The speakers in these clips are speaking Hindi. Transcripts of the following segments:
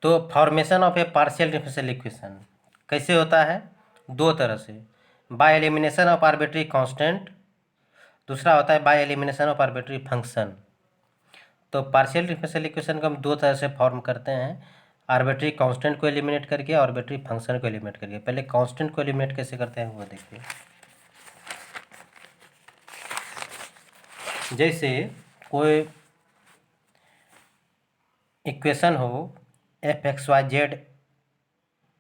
तो formation of A partial differential equation कैसे होता है? दो तरह से, bye elimination of arbitrary constant, दूसरा होता है bye elimination of arbitrary function. तो पार्शियल डिफरेंशियल इक्वेशन को हम दो तरह से फॉर्म करते हैं, आर्बिट्री कांस्टेंट को एलिमिनेट करके और आर्बिट्री फंक्शन को एलिमिनेट करके। पहले कांस्टेंट को एलिमिनेट कैसे करते हैं वो देखिए। जैसे कोई इक्वेशन हो f(x,y,z)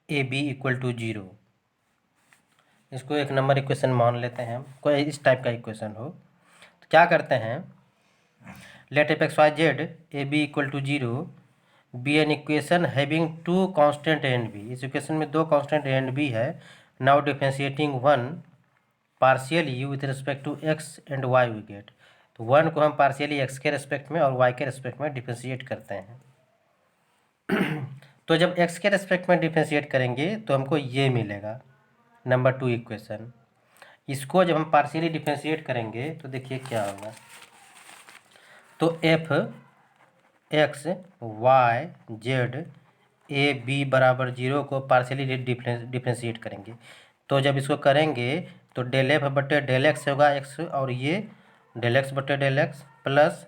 A B equal to 0, इसको एक नंबर इक्वेशन मान लेते हैं हम। कोई इस टाइप का इक्वेशन हो तो क्या करते हैं, let f(x,y,z) A B equal to 0 be an equation having two constant A and B. इस इक्वेशन में दो कांस्टेंट ए एंड बी है। Now differentiating one partially with respect to X and Y we get. तो वन को हम पार्शियली एक्स के रिस्पेक्ट में और वाई के रिस्पेक्ट में डिफरेंशिएट करते हैं। तो जब एक्स के रिस्पेक्ट में डिफरेंशिएट करेंगे तो हमको ये मिलेगा नंबर 2 इक्वेशन। इसको जब हम पार्शियली डिफरेंशिएट करेंगे तो देखिए क्या होगा। तो F X Y Z A B बराबर 0 को पार्शियली डिफरेंशिएट करेंगे। तो जब इसको करेंगे तो डेल एफ बटे डेल एक्स होगा एक्स, और ये डेल एक्स बटे del X plus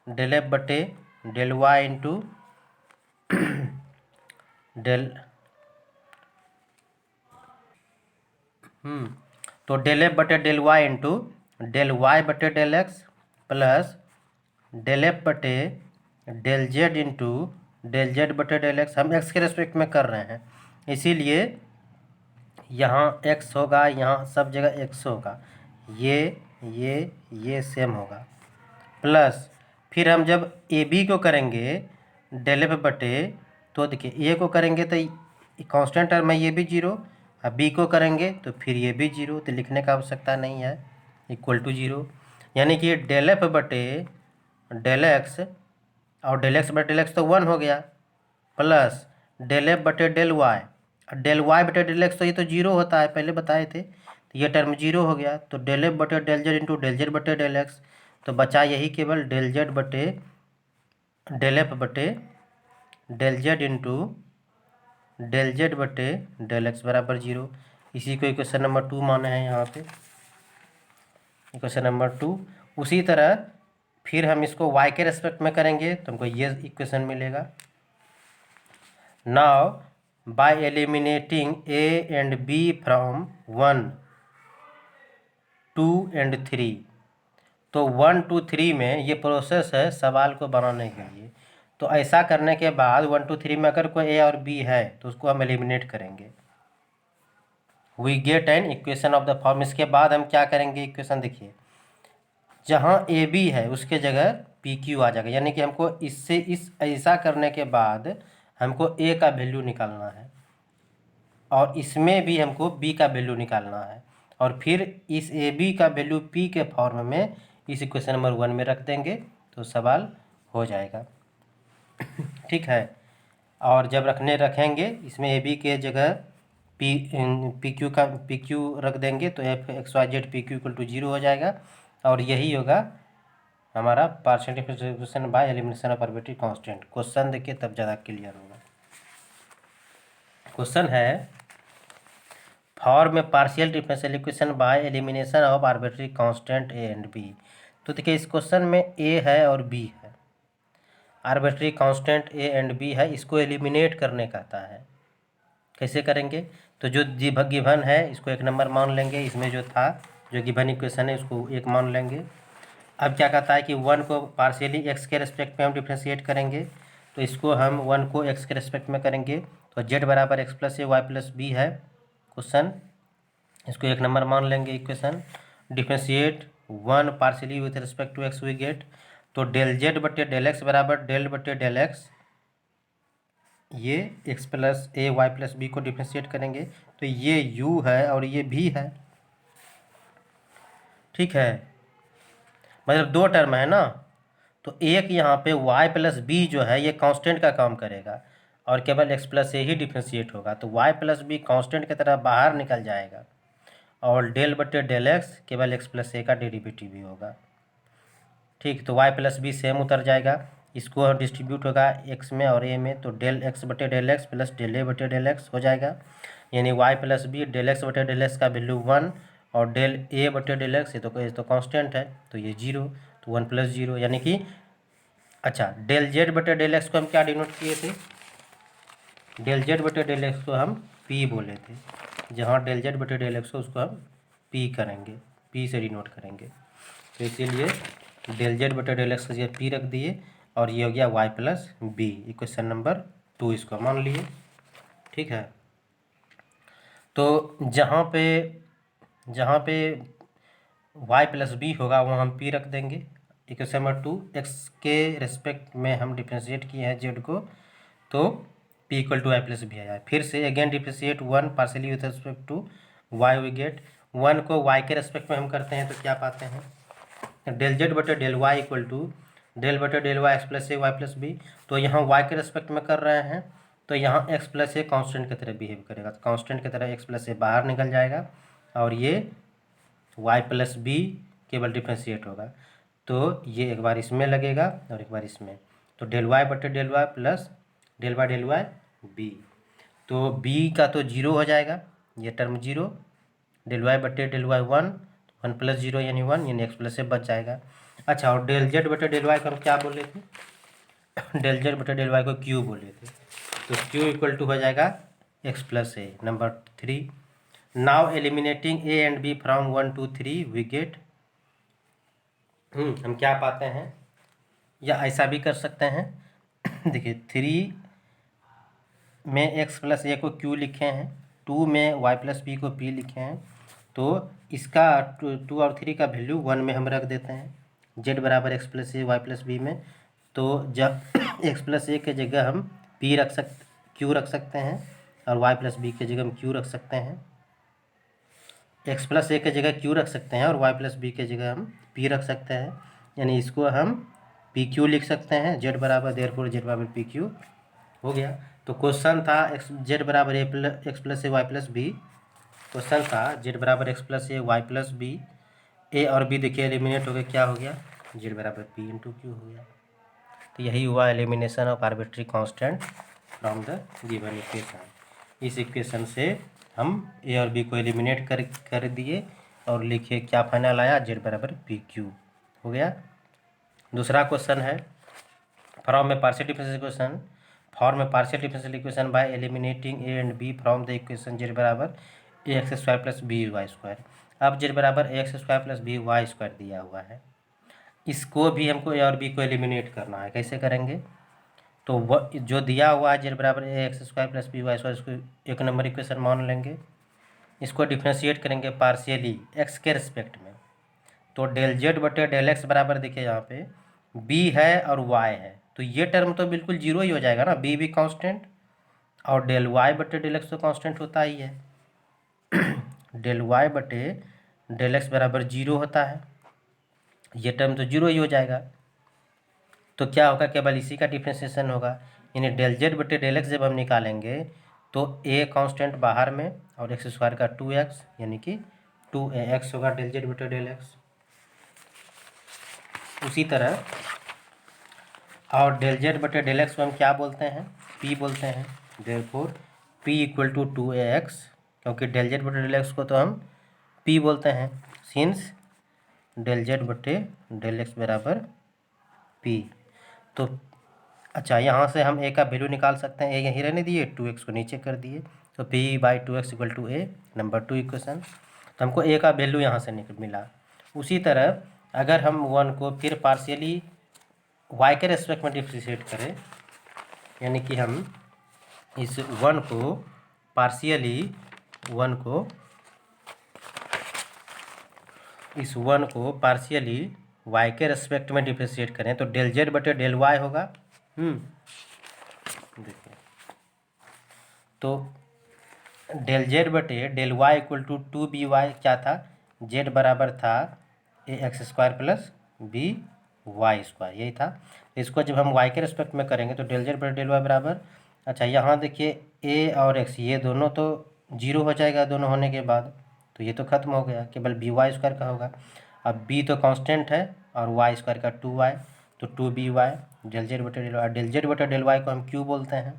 del F बटे डेल वाई इंटू डेल तो डेल एफ बटे del Y into del Y बटे del X plus del F बटे del Z into del Z बटे डेल एक्स। हम एक्स के रेस्पेक्ट में कर रहे हैं, इसीलिए यहाँ एक्स होगा, यहाँ सब जगह एक्स होगा, ये सेम होगा। प्लस फिर हम जब ए बी को करेंगे डेल एफ बटे, तो देखिए ए को करेंगे तो कांस्टेंट टर्म है ये भी 0, अब बी को करेंगे तो फिर ये भी 0, तो लिखने का आवश्यकता नहीं है, इक्वल टू 0। यानी कि डेल एफ बटे डेल एक्स और डेल एक्स बटे डेल एक्स तो 1 हो गया, प्लस डेल एफ बटे डेल वाई बटे डेल एक्स तो ये तो 0 होता है, पहले बताए थे, तो ये टर्म 0 हो गया। तो डेल एफ बटे del Z into del Z बटे डेल एक्स, तो बचा यही केवल डेल जेड बटे डेल एफ बटे del Z into del Z बटे डेल एक्स बराबर 0। इसी को इक्वेशन नंबर 2 माने हैं यहाँ पे, इक्वेशन नंबर 2। उसी तरह फिर हम इसको y के रेस्पेक्ट में करेंगे तो हमको ये इक्वेशन मिलेगा। Now bye eliminating a and b from 1, 2 and 3, तो 1, 2, 3 में ये प्रोसेस है सवाल को बनाने के लिए। तो ऐसा करने के बाद 1, 2, 3 में अगर कोई ए और बी है तो उसको हम एलिमिनेट करेंगे, we get an equation of the form. इसके बाद हम क्या करेंगे, इक्वेशन देखिए, जहाँ ए बी है उसके जगह पी क्यू आ जाएगा, यानी कि हमको इससे इस ऐसा करने के बाद हमको ए का वैल्यू निकालना है और इसमें भी हमको बी का वैल्यू निकालना है, और फिर इस ए बी का वैल्यू पी के फॉर्म में इस इक्वेशन नंबर 1 में रख देंगे तो सवाल हो जाएगा। ठीक है, और जब रखेंगे इसमें ए बी के जगह पी क्यू रख देंगे तो F X Y Z P Q equal to 0 हो जाएगा, और यही होगा हमारा partial differential equation by elimination of arbitrary constant. Question देखिए तब ज़्यादा क्लियर होगा। क्वेश्चन है form partial differential equation by elimination of arbitrary constant A and B. तो देखिए इस क्वेश्चन में ए है और बी है, arbitrary constant A and B है, इसको एलिमिनेट करने कहता है। कैसे करेंगे, तो जो गिवन है इसको एक नंबर मान लेंगे, इसमें जो था जो गिवन इक्वेशन है उसको 1 मान लेंगे। अब क्या कहता है कि 1 को पार्शियली एक्स के रेस्पेक्ट में हम डिफ्रेंशिएट करेंगे, तो इसको हम 1 को एक्स के रेस्पेक्ट में करेंगे तो जेड बराबर X plus A Y plus B है क्वेश्चन, इसको 1 नंबर मान लेंगे equation. Differentiate 1 partially with respect to X we get, तो डेल जेड बटे डेल एक्स बराबर डेल बटे डेल एक्स, ये X plus A Y plus B को डिफ्रेंशिएट करेंगे तो ये u है और ये भी है। ठीक है, मतलब दो टर्म है ना, तो एक यहाँ पे y प्लस बी जो है ये कांस्टेंट का काम करेगा और केवल x प्लस ए ही डिफ्रेंशिएट होगा, तो y प्लस बी कांस्टेंट की तरह बाहर निकल जाएगा और डेल बटे डेल एक्स केवल x प्लस ए का डेरिवेटिव भी होगा। ठीक, तो y प्लस बी सेम उतर जाएगा, इसको डिस्ट्रीब्यूट होगा एक्स में और ए में, तो डेल एक्स बटे del X plus del A बटे डेल एक्स हो जाएगा, यानी Y plus B del X बटे डेल एक्स का वैल्यू 1 और डेल ए बटे डेल एक्स ये तो कांस्टेंट है तो ये 0, तो 1 + 0 यानी कि अच्छा डेल जेड बटे डेल एक्स को हम क्या डिनोट किए थे, डेल जेड बटे डेल एक्स को हम पी बोले थे, जहाँ डेल जेड बटे डेल एक्स को उसको हम पी करेंगे, पी से डिनोट करेंगे, तो इसीलिए डेल जेड बटे डेल एक्स का जगह पी रख दिए और ये हो गया Y plus B, equation number 2 इसको मान लिए। ठीक है, तो जहाँ पे वाई प्लस बी होगा वहाँ हम पी रख देंगे। इक्वेशन नंबर 2 एक्स के रिस्पेक्ट में हम डिफ्रेंशिएट किए हैं जेड को, तो P equal to Y plus B आया। फिर से again differentiate 1 partially with respect to Y, we get 1 को वाई के रिस्पेक्ट में हम करते हैं तो क्या पाते हैं, डेल जेड बटे del Y equal to del बटे del Y X plus A Y plus B. तो यहाँ वाई के रिस्पेक्ट में कर रहे हैं तो यहाँ एक्स प्लस ए कॉन्स्टेंट की तरह बिहेव करेगा, तो कॉन्स्टेंट की तरह एक्स प्लस ए बाहर निकल जाएगा और ये वाई प्लस बी केवल डिफ्रेंशिएट होगा, तो ये एक बार इसमें लगेगा और एक बार इसमें, तो डेल वाई बटे del Y plus del Y B, तो बी का तो 0 हो जाएगा, ये टर्म 0, डेल वाई बटे डेल वाई 1 + 0 यानी 1 यानी एक्स प्लस ए बच जाएगा। अच्छा, और डेल जेड बटे डेल वाई को हम क्या बोले थे, डेल जेड बटे डेल वाई को क्यू बोले थे, तो क्यू इक्वल टू हो जाएगा X plus A. Number 3, now eliminating A and B from 1 2 3 we get, हम क्या पाते हैं, या ऐसा भी कर सकते हैं देखिए 3 में एक्स प्लस ए को क्यू लिखे हैं, 2 में वाई प्लस बी को पी लिखे हैं, तो इसका 2 और 3 का वैल्यू 1 में हम रख देते हैं, जेड बराबर X plus A Y plus B में, तो जब एक्स प्लस ए के जगह हम पी क्यू रख सकते हैं और वाई प्लस बी के जगह हम क्यू रख सकते हैं, एक्स प्लस ए के जगह क्यू रख सकते हैं और वाई प्लस बी के जगह हम पी रख सकते हैं, यानी इसको हम पी क्यू लिख सकते हैं, जेड बराबर देयरफॉर जेड बराबर पी क्यू हो गया। तो क्वेश्चन था जेड बराबर X plus A Y plus B, question था जेड बराबर X plus A Y plus B, ए और बी देखिए एलिमिनेट हो गए, क्या हो गया, जेड बराबर पी इंटू क्यू हो गया। तो यही हुआ elimination of arbitrary constant from the given equation. इस इक्वेशन से हम ए और बी को एलिमिनेट कर दिए और लिखिए क्या फाइनल आया, जेड बराबर पी क्यू हो गया। दूसरा क्वेश्चन है फॉर्म में पार्शियल डिफरेंशियल इक्वेशन, फॉर्म में partial differential equation by eliminating A and B from the equation Z बराबर A X square plus B Y square. अब जेड बराबर A X square plus B Y square दिया हुआ है, इसको भी हमको ए और बी को एलिमिनेट करना है, कैसे करेंगे, तो वह जो दिया हुआ है जेड बराबर A X square plus B Y square, इसको एक नंबर इक्वेशन मान लेंगे, इसको डिफ्रेंशिएट करेंगे पार्शियली एक्स के रिस्पेक्ट में, तो डेल जेड बटे डेल एक्स बराबर देखिए यहाँ पे बी है और वाई है, तो ये टर्म तो बिल्कुल 0 ही हो जाएगा ना, बी भी कांस्टेंट और डेल वाई बटे डेल एक्स तो कांस्टेंट होता ही है डेल वाई बटे डेल एक्स बराबर 0 होता है, ये टर्म तो 0 ही हो जाएगा, तो क्या होगा, केवल इसी का डिफ्रेंशिएशन होगा, यानी डेल जेड बटे डेल एक्स जब हम निकालेंगे तो ए कांस्टेंट बाहर में और एक्स स्क्वायर का 2x यानी कि 2ax होगा डेल जेड बटे डेल एक्स। उसी तरह और डेल जेड बटे डेल एक्स को हम क्या बोलते हैं, p बोलते हैं, therefore p equal to 2ax, क्योंकि डेल जेड बटे डेल एक्स को तो हम p बोलते हैं, सिंस डेल जेड बटे डेल एक्स बराबर p। तो अच्छा, यहाँ से हम a का वैल्यू निकाल सकते हैं, a यहीं रहने दिए, 2x को नीचे कर दिए, तो p/2x equal to a, number 2 equation, तो हमको a का वैल्यू यहाँ से मिला। उसी तरह अगर हम 1 को फिर पार्शियली y के रेस्पेक्ट में डिफ्रेंशिएट करें, यानी कि हम इस 1 को पार्शियली y के रेस्पेक्ट में डिफ्रेंशिएट करें तो डेल जेड बटे डेल वाई होगा। देखिए, तो डेल जेड बटे del Y equal to 2by क्या था, जेड बराबर था A X square plus B Y square, यही था। इसको जब हम y के रेस्पेक्ट में करेंगे तो डेल जेड बटे डेल वाई बराबर, अच्छा यहाँ देखिए a और x ये दोनों तो 0 हो जाएगा दोनों होने के बाद, तो ये तो खत्म हो गया, केवल बी वाई स्क्वायर का होगा। अब b तो कांस्टेंट है और वाई स्क्वायर का 2y, तो 2by डेल जेड बटे डेल वाई, डेल जेड बटे डेल वाई को हम क्यू बोलते हैं,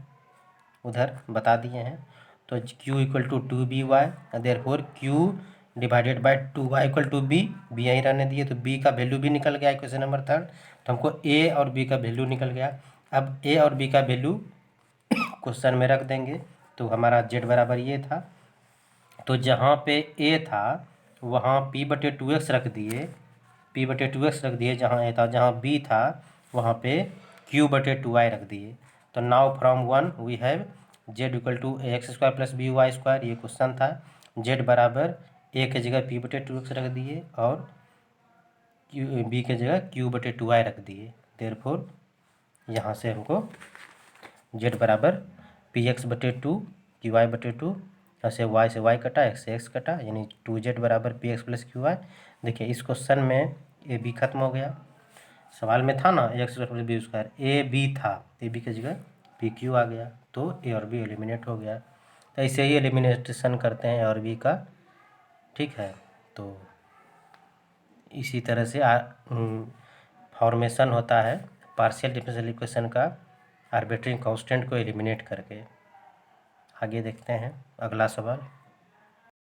उधर बता दिए हैं। तो q equal to 2by, therefore q divided by 2y equal to b, यहीं रहने दिए, तो b का वैल्यू भी निकल गया क्वेश्चन नंबर 3। तो हमको a और b का वैल्यू निकल गया। अब a और b का वैल्यू क्वेश्चन में रख देंगे। तो हमारा z बराबर ये था, तो जहाँ पे a था वहाँ p/2x रख दिए, p/2x रख दिए जहाँ a था। जहाँ b था वहाँ पे q/2y रख दिए। तो now from 1 we have z equal to ax² plus by², ये क्वेश्चन था। z बराबर a की जगह p/2x रख दिए और b की जगह q/2y रख दिए। देयरफॉर यहाँ से हमको z बराबर px/2 qy/2, ऐसे y से y कटा, x से x कटा, यानी 2z बराबर px प्लस qy। देखिए इस क्वेश्चन में ए बी खत्म हो गया। सवाल में था ना a² plus b², A B था, ए बी की जगह पी क्यू आ गया, तो ए और बी एलिमिनेट हो गया। तो ऐसे ही एलिमिनेशन करते हैं ए और बी का, ठीक है। तो इसी तरह से फॉर्मेशन होता है पार्शियल डिफरेंशियल इक्वेशन का आर्बिट्री कांस्टेंट को एलिमिनेट करके। आगे देखते हैं अगला सवाल।